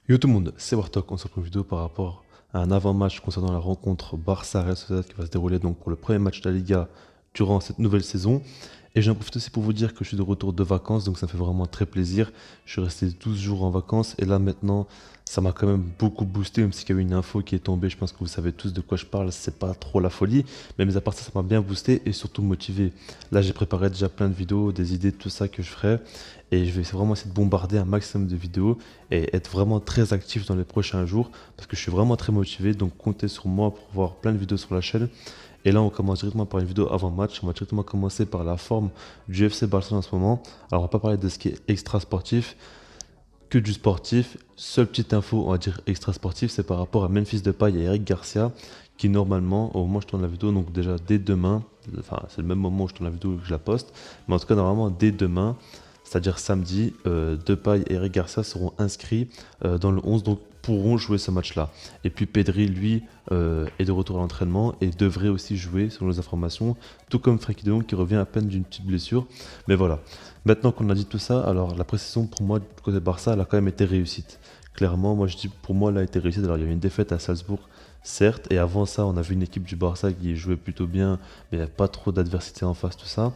Yo tout le monde, c'est Wartok, on se retrouve une vidéo par rapport à un avant-match concernant la rencontre Barça-Real Sociedad qui va se dérouler donc pour le premier match de la Liga durant cette nouvelle saison. Et j'en profite aussi pour vous dire que je suis de retour de vacances, donc ça me fait vraiment très plaisir. Je suis resté 12 jours en vacances et là maintenant, ça m'a quand même beaucoup boosté, même s'il y a eu une info qui est tombée, je pense que vous savez tous de quoi je parle, c'est pas trop la folie, mais mis à part ça, ça m'a bien boosté et surtout motivé. Là, j'ai préparé déjà plein de vidéos, des idées, tout ça que je ferai et je vais vraiment essayer de bombarder un maximum de vidéos et être vraiment très actif dans les prochains jours parce que je suis vraiment très motivé. Donc comptez sur moi pour voir plein de vidéos sur la chaîne. Et là, on commence directement par une vidéo avant-match. On va directement commencer par la forme du FC Barcelone en ce moment. Alors, on va pas parler de ce qui est extra sportif, que du sportif. Seule petite info, on va dire extra sportif, c'est par rapport à Memphis Depay et Eric Garcia, qui normalement, au moment où je tourne la vidéo, donc déjà dès demain, enfin c'est le même moment où je tourne la vidéo que je la poste, mais en tout cas normalement dès demain, c'est-à-dire samedi, Depay et Eric Garcia seront inscrits dans le 11, donc pourront jouer ce match-là. Et puis Pedri, lui, est de retour à l'entraînement et devrait aussi jouer, selon les informations, tout comme Frenkie de Jong qui revient à peine d'une petite blessure. Mais voilà. Maintenant qu'on a dit tout ça, alors la précision pour moi du côté Barça, elle a quand même été réussite. Clairement, moi je dis pour moi, elle a été réussite. Alors il y a eu une défaite à Salzbourg, certes, et avant ça, on a vu une équipe du Barça qui jouait plutôt bien, mais il n'y a pas trop d'adversité en face, tout ça.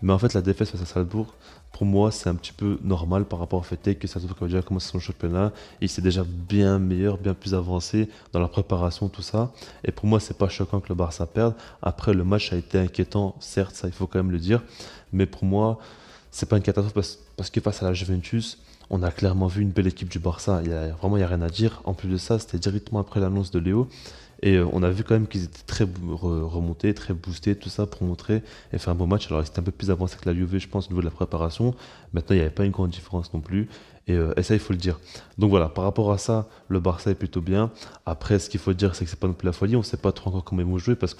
Mais en fait, la défaite face à Salzbourg, pour moi, c'est un petit peu normal par rapport au fait que Salzbourg a déjà commencé son championnat. Et c'est déjà bien meilleur, bien plus avancé dans la préparation, tout ça. Et pour moi, c'est pas choquant que le Barça perde. Après, le match a été inquiétant, certes, ça il faut quand même le dire. Mais pour moi, c'est pas une catastrophe parce que face à la Juventus, on a clairement vu une belle équipe du Barça. Vraiment, il n'y a rien à dire. En plus de ça, c'était directement après l'annonce de Léo. Et on a vu quand même qu'ils étaient très remontés, très boostés, tout ça pour montrer et faire un beau match. Alors, c'était un peu plus avancé que la Juve, je pense, au niveau de la préparation. Maintenant, il n'y avait pas une grande différence non plus. Et ça, il faut le dire. Donc voilà, par rapport à ça, le Barça est plutôt bien. Après, ce qu'il faut dire, c'est que c'est pas non plus la folie. On ne sait pas trop encore comment ils vont jouer parce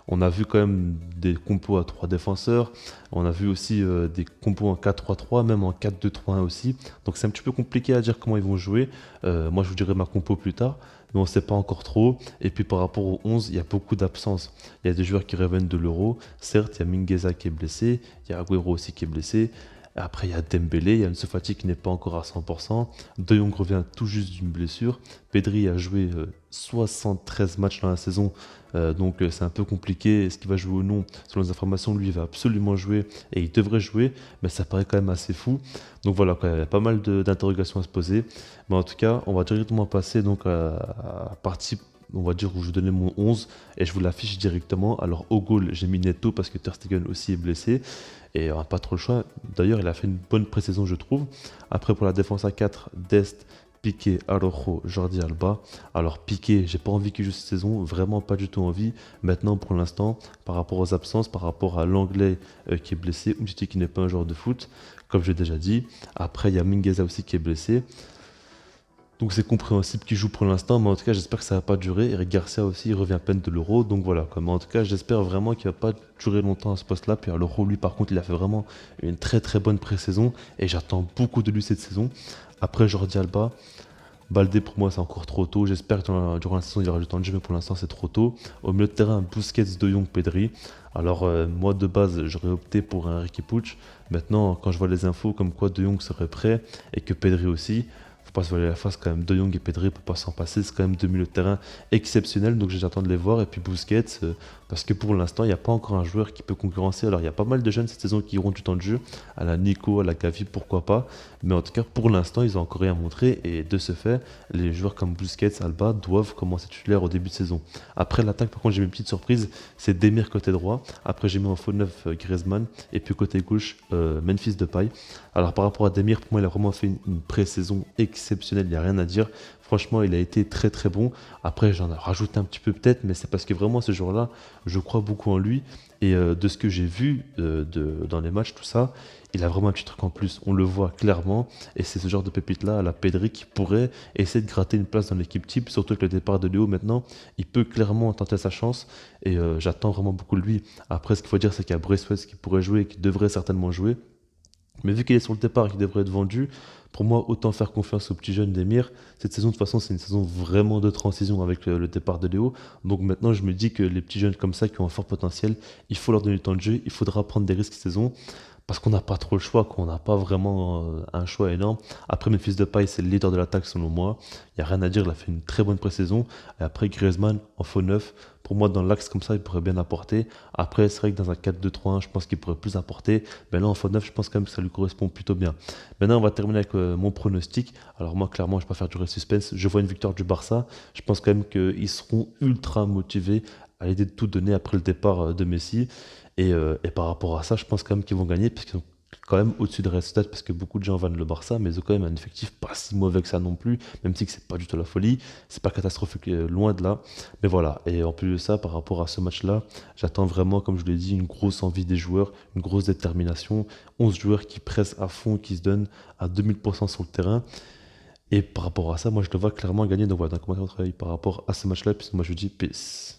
on a vu quand même des compos à trois défenseurs. On a vu aussi des compos en 4-3-3, même en 4-2-3-1 aussi. Donc c'est un petit peu compliqué à dire comment ils vont jouer. Moi, je vous dirai ma compo plus tard mais on ne sait pas encore trop. Et puis par rapport au 11, il y a beaucoup d'absences. Il y a des joueurs qui reviennent de l'Euro. Certes, il y a Mingueza qui est blessé, il y a Agüero aussi qui est blessé. Après, il y a Dembélé, il y a Ansu Fati qui n'est pas encore à 100%. De Jong revient tout juste d'une blessure. Pedri a joué 73 matchs dans la saison, donc c'est un peu compliqué. Est-ce qu'il va jouer ou non? Selon les informations, lui, il va absolument jouer et il devrait jouer, mais ça paraît quand même assez fou. Donc voilà, il y a pas mal d'interrogations à se poser. Mais en tout cas, on va directement passer donc à la partie, on va dire, où je donnais mon 11 et je vous l'affiche directement. Alors au goal, j'ai mis Neto parce que Ter Stegen aussi est blessé et on n'a pas trop le choix. D'ailleurs, il a fait une bonne pré-saison, je trouve. Après, pour la défense à 4, Dest, Piqué, Araujo, Jordi Alba. Alors Piqué, j'ai pas envie qu'il joue cette saison, vraiment pas du tout envie. Maintenant, pour l'instant, par rapport aux absences, par rapport à l'anglais qui est blessé, Umtiti qui n'est pas un joueur de foot, comme j'ai déjà dit. Après, il y a Mingueza aussi qui est blessé. Donc c'est compréhensible qu'il joue pour l'instant, mais en tout cas j'espère que ça va pas durer. Eric Garcia aussi, il revient à peine de l'Euro, donc voilà. Mais en tout cas j'espère vraiment qu'il va pas durer longtemps à ce poste-là. Puis à l'Euro, lui par contre, il a fait vraiment une très très bonne pré-saison et j'attends beaucoup de lui cette saison. Après Jordi Alba, Baldé pour moi c'est encore trop tôt. J'espère que durant la saison il y aura du temps de jeu, mais pour l'instant c'est trop tôt. Au milieu de terrain, Busquets, De Jong, Pedri. Alors moi de base j'aurais opté pour un Riqui Puig. Maintenant quand je vois les infos comme quoi De Jong serait prêt et que Pedri aussi, faut pas se voiler la face quand même. De Jong et Pedri, pour pas s'en passer, c'est quand même deux milieux de terrain exceptionnels, donc j'attends de les voir. Et puis Busquets, parce que pour l'instant, il n'y a pas encore un joueur qui peut concurrencer. Alors il y a pas mal de jeunes cette saison qui auront du temps de jeu, à la Nico, à la Gavi, pourquoi pas. Mais en tout cas, pour l'instant, ils ont encore rien montré. Et de ce fait, les joueurs comme Busquets, Alba doivent commencer titulaire au début de saison. Après l'attaque, par contre, j'ai mis une petite surprise, c'est Demir côté droit. Après, j'ai mis en faux neuf Griezmann. Et puis côté gauche, Memphis Depay. Alors par rapport à Demir, pour moi, il a vraiment fait une pré-saison exceptionnelle, il n'y a rien à dire. Franchement, il a été très très bon. Après, j'en ai rajouté un petit peu peut-être, mais c'est parce que vraiment ce jour-là, je crois beaucoup en lui. Et de ce que j'ai vu dans les matchs, tout ça, il a vraiment un petit truc en plus. On le voit clairement. Et c'est ce genre de pépite-là, à la Pedri, qui pourrait essayer de gratter une place dans l'équipe type. Surtout avec le départ de Léo maintenant, il peut clairement tenter sa chance. Et j'attends vraiment beaucoup de lui. Après, ce qu'il faut dire, c'est qu'il y a Braithwaite qui pourrait jouer et qui devrait certainement jouer. Mais vu qu'il est sur le départ et qu'il devrait être vendu, pour moi, autant faire confiance au petit jeune d'Emir. Cette saison, de toute façon, c'est une saison vraiment de transition avec le départ de Léo. Donc maintenant, je me dis que les petits jeunes comme ça qui ont un fort potentiel, il faut leur donner le temps de jeu, il faudra prendre des risques cette saison. parce qu'on n'a pas trop le choix, qu'on n'a pas vraiment un choix énorme. Après, Memphis Depay, c'est le leader de l'attaque selon moi. Il n'y a rien à dire, il a fait une très bonne pré-saison. Et après, Griezmann, en faux neuf, pour moi, dans l'axe comme ça, il pourrait bien apporter. Après, c'est vrai que dans un 4-2-3-1, je pense qu'il pourrait plus apporter. Mais là, en faux neuf, je pense quand même que ça lui correspond plutôt bien. Maintenant, on va terminer avec mon pronostic. Alors moi, clairement, je ne vais pas faire durer le suspense. Je vois une victoire du Barça. Je pense quand même qu'ils seront ultra motivés à l'idée de tout donner après le départ de Messi. Et par rapport à ça, je pense quand même qu'ils vont gagner, parce qu'ils sont quand même au-dessus de Real Sociedad, parce que beaucoup de gens vannent le Barça, mais ils ont quand même un effectif pas si mauvais que ça non plus, même si que c'est pas du tout la folie, c'est pas catastrophique, loin de là. Mais voilà, et en plus de ça, par rapport à ce match-là, j'attends vraiment, comme je l'ai dit, une grosse envie des joueurs, une grosse détermination, 11 joueurs qui pressent à fond, qui se donnent à 2000% sur le terrain. Et par rapport à ça, moi je le vois clairement gagner. Donc voilà, donc comment on travaille par rapport à ce match-là, puis moi je dis peace.